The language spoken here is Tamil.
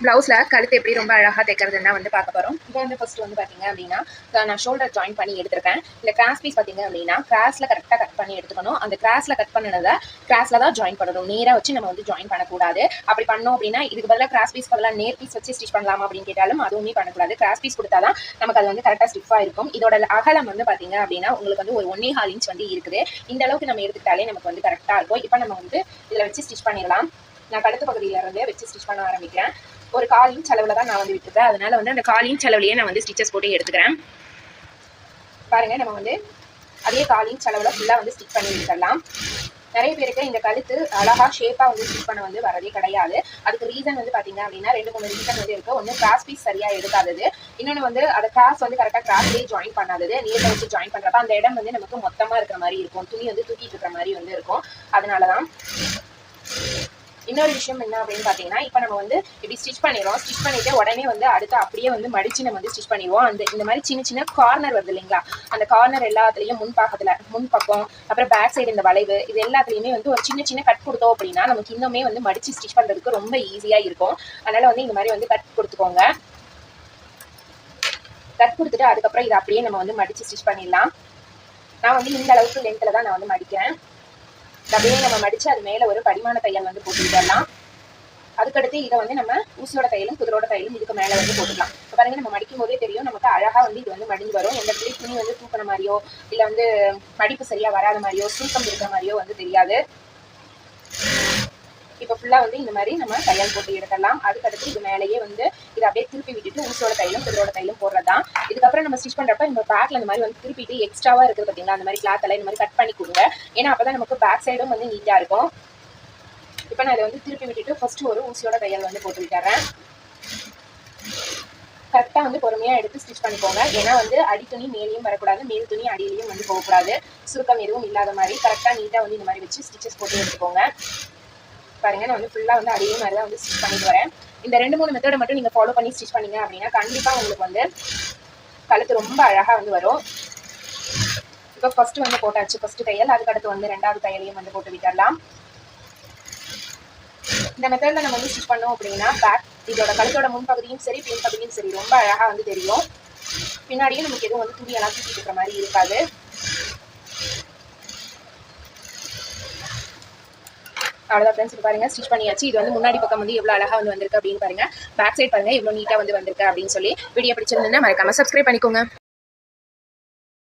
ப்ளவுஸில் கழுத்து எப்படி ரொம்ப அழகாக தைக்கிறதுனா வந்து பார்க்க போகிறோம். இப்போ வந்து ஃபஸ்ட்டு வந்து பார்த்தீங்க அப்படின்னா நான் ஷோல்டர் ஜாயின் பண்ணி எடுத்திருக்கேன். இந்த கிராஸ் பீஸ் பார்த்தீங்க அப்படின்னா கிராஸில் கரெக்டாக கட் பண்ணி எடுத்துக்கணும். அந்த கிராஸில் கட் பண்ணதை கிராஸில் தான் ஜாயின் பண்ணணும். நேராக வச்சு நம்ம வந்து ஜாயின் பண்ணக்கூடாது. அப்படி பண்ணோம் அப்படின்னா இதுக்கு பதிலாக கிராஸ் பீஸ் பதிலாக நேர் பீஸ் வச்சு ஸ்டிச் பண்ணலாமா அப்படின்னு கேட்டாலும் அதுவுமே பண்ணக்கூடாது. கிராஸ் பீஸ் கொடுத்தா தான் நமக்கு அது வந்து கரெக்டாக ஸ்டிஃபாக இருக்கும். இதோட அகலம் வந்து பார்த்தீங்க அப்படின்னா உங்களுக்கு வந்து ஒரு 1.25 இன்ச் வந்து இருக்குது. இந்த அளவுக்கு நம்ம எடுத்துக்கிட்டாலே நமக்கு வந்து கரெக்டாக இருக்கும். இப்போ நம்ம வந்து இதில் வச்சு ஸ்டிச் பண்ணிடலாம். நான் கழுத்து பகுதியிலேருந்து வச்சு ஸ்டிச் பண்ண ஆரம்பிக்கிறேன். ஒரு 1/4 இன்ச் அளவில் தான் நான் வந்து விட்டுருக்கேன். அதனால வந்து அந்த 1/4 இன்ச் அளவுலேயே நான் வந்து ஸ்டிச்சஸ் போட்டு எடுத்துக்கிறேன். பாருங்க, நம்ம வந்து அதே 1/4 இன்ச் அளவில் ஃபுல்லாக வந்து ஸ்டிச் பண்ணி எடுத்துடலாம். நிறைய பேருக்கு இந்த கழுத்து அழகாக ஷேப்பாக வந்து ஸ்டிச் பண்ண வந்து வரதே கிடையாது. அதுக்கு ரீசன் வந்து பார்த்தீங்க அப்படின்னா 2-3 ரீசன் வந்து இருக்குது. ஒன்று கிராஸ் பீஸ் சரியாக எடுக்காதது, இன்னொன்று வந்து அதை கிராஸ் வந்து கரெக்டாக கிராஸ்லேயே ஜாயின் பண்ணாதது. நீட்டை வச்சு ஜாயின் பண்ணுறப்ப அந்த இடம் வந்து நமக்கு மொத்தமாக இருக்கிற மாதிரி இருக்கும், துணி வந்து தூக்கிட்டு இருக்கிற மாதிரி வந்து இருக்கும். அதனால தான். இன்னொரு விஷயம் என்ன அப்படின்னு பார்த்தீங்கன்னா, இப்போ நம்ம வந்து இப்படி ஸ்டிச் பண்ணிடுறோம். ஸ்டிச் பண்ணிட்டு உடனே வந்து அடுத்து அப்படியே வந்து மடிச்சு நம்ம வந்து ஸ்டிச் பண்ணிடுவோம். இந்த மாதிரி சின்ன சின்ன கார்னர் வருது இல்லைங்களா, அந்த கார்னர் எல்லாத்துலேயும் முன்பக்கம் அப்புறம் பேக் சைடு இந்த வளைவு இது எல்லாத்துலேயுமே வந்து ஒரு சின்ன சின்ன கட் கொடுத்தோம் அப்படின்னா நமக்கு இன்னுமே வந்து மடிச்சு ஸ்டிச் பண்ணுறதுக்கு ரொம்ப ஈஸியாக இருக்கும். அதனால வந்து இந்த மாதிரி வந்து கட் கொடுத்துக்கோங்க. கட் கொடுத்துட்டு அதுக்கப்புறம் இதை அப்படியே நம்ம வந்து மடிச்சு ஸ்டிச் பண்ணிடலாம். நான் வந்து இந்த அளவுக்கு லென்த்தில் தான் நான் வந்து மடிக்கிறேன். அப்படியே நம்ம மடிச்சு அது மேலே ஒரு படிமான தையல் வந்து போட்டுக்கிடலாம். அதுக்கடுத்து இதை வந்து நம்ம ஊசியோட தையலும் குதிரோட தையலும் இதுக்கு மேலே வந்து போட்டுக்கலாம். இப்போ பாருங்க, நம்ம மடிக்கும் போதே தெரியும் நமக்கு அழகாக வந்து இது வந்து மடிஞ்சு வரும். எந்த இடத்துல துணி வந்து தூக்கின மாதிரியோ இல்லை வந்து மடிப்பு சரியாக வராத மாதிரியோ சுருக்கம் இருக்கிற மாதிரியோ வந்து தெரியாது. இப்போ ஃபுல்லாக வந்து இந்த மாதிரி நம்ம தையல் போட்டு எடுத்துடலாம். அதுக்கடுத்து இது மேலேயே வந்து இதை அப்படியே திருப்பி விட்டுட்டு ஊசியோட தையலும் குதிரோட தையலும் போடுறதான். இதுக்கப்புறம் நம்ம ஸ்டிச் பண்ணுறப்ப இந்த பேக்கில் இந்த மாதிரி வந்து திருப்பிட்டு எக்ஸ்ட்ராவாக இருக்குது பார்த்தீங்களா, அந்த மாதிரி கிளாத் எல்லாம் இந்த மாதிரி கட் பண்ணி கொடுங்க. ஏன்னா அப்போ தான் நமக்கு பேக் சைடும் வந்து நீட்டாக இருக்கும். இப்போ நான் இதை வந்து திருப்பி விட்டுட்டு ஃபஸ்ட்டு ஒரு ஊசியோட தையல் வந்து போட்டு விட்டுறேன். கரெக்டாக வந்து பொறுமையாக எடுத்து ஸ்டிச் பண்ணிக்கோங்க. ஏன்னா வந்து அடி துணி மேலேயும் வரக்கூடாது, மேல் துணி அடியிலையும் வந்து போகக்கூடாது. சுருக்கம் எதுவும் இல்லாத மாதிரி கரெக்டாக நீட்டாக வந்து இந்த மாதிரி வச்சு ஸ்டிச்சஸ் போட்டு எடுத்துக்கோங்க. பாருங்க, நான் வந்து ஃபுல்லாக வந்து அதே மாதிரி தான் வந்து ஸ்டிச் பண்ணிட்டு வரேன். இந்த 2-3 மெத்தடை மட்டும் நீங்கள் ஃபாலோ பண்ணி ஸ்டிச் பண்ணீங்க அப்படின்னா கண்டிப்பாக உங்களுக்கு வந்து கழுத்து ரொம்ப அழகாக வந்து வரும். இப்போ ஃபஸ்ட்டு வந்து போட்டாச்சு ஃபஸ்ட்டு தையல். அதுக்கடுத்து வந்து 2வது தையலையும் வந்து போட்டு விட்டுடலாம். இந்த மெத்தடில் நம்ம வந்து ஸ்டிச் பண்ணோம் அப்படின்னா இதோட கழுத்தோட முன்பகுதியும் சரி பின் பகுதியும் சரி ரொம்ப அழகாக வந்து தெரியும். பின்னாடியும் நமக்கு எதுவும் வந்து துணியெல்லாம் தூக்கிட்டு இருக்கிற மாதிரி இருக்காது. அவ்வளோதான் ஃப்ரெண்ட்ஸ். பாருங்க, ஸ்டிச் பண்ணியாச்சு. இது வந்து முன்னாடி பக்கம் வந்து எவ்வளோ அழகாக வந்து வந்திருக்கு அப்படின்னு பாருங்க. பேக் சைட் பாருங்க எவ்வளோ நீட்டாக வந்து வந்திருக்கு அப்படின்னு சொல்லி. வீடியோ பிடிச்சிருந்ததுன்னா மறக்காம சப்ஸ்கிரைப் பண்ணிக்கோங்க.